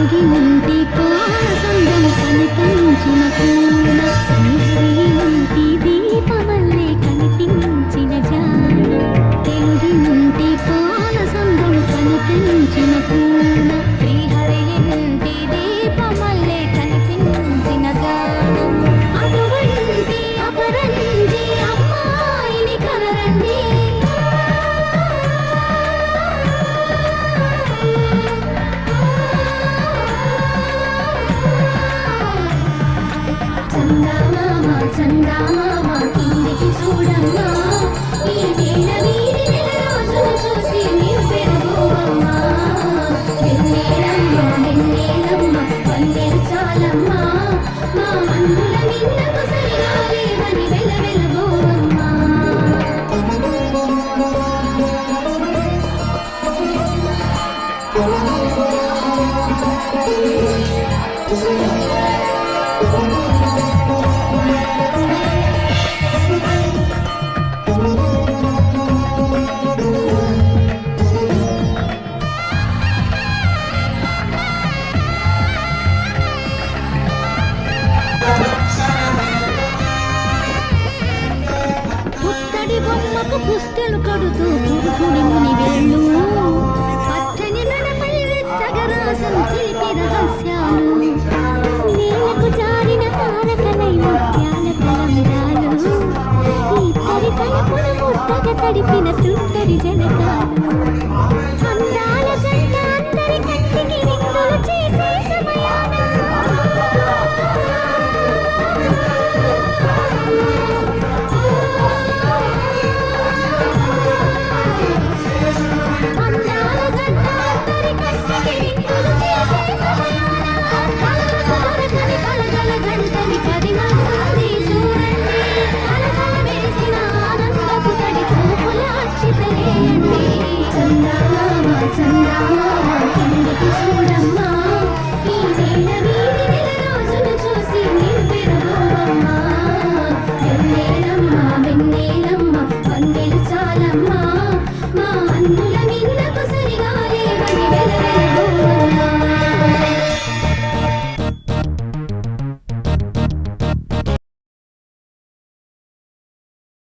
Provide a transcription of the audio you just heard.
తెలుగి నుండి పాసందం కనిపించిన పూల శ్రీహరి నుండి దీపమల్లే కనిపించిన జాన తెలుగి నుండి పాలసందం కనిపించిన పూల శ్రీహరి నుండి దీపమల్లే కనిపించిన జాన అటువంటి అపరంజి అమ్మాయిని కనరండి చందమామ కిందికి చూడమ్మా ఈ నేల వీడి నెల రోజులు చూసి నీవు పెరుగువమ్మా వెన్నెలమ్మ వెన్నెలమ్మ వన్నెలు చాలమ్మా మా మందుల మిన్నకు సరిగా లేవని వెలవెలబోవమ్మా పుత్తడి బొమ్మకు పుస్తెలు కడుతూ పురుషుడి ముని వేళ్ళు పచ్చని నడపై వెచ్చగరాసం తెలిపి రహస్యాలు నేలకు జారిన తారకలై ముత్యాల తలంబ్రాలు ఇద్దరి తలపున ముద్దగా తడిపిన సుందరి జనకాలు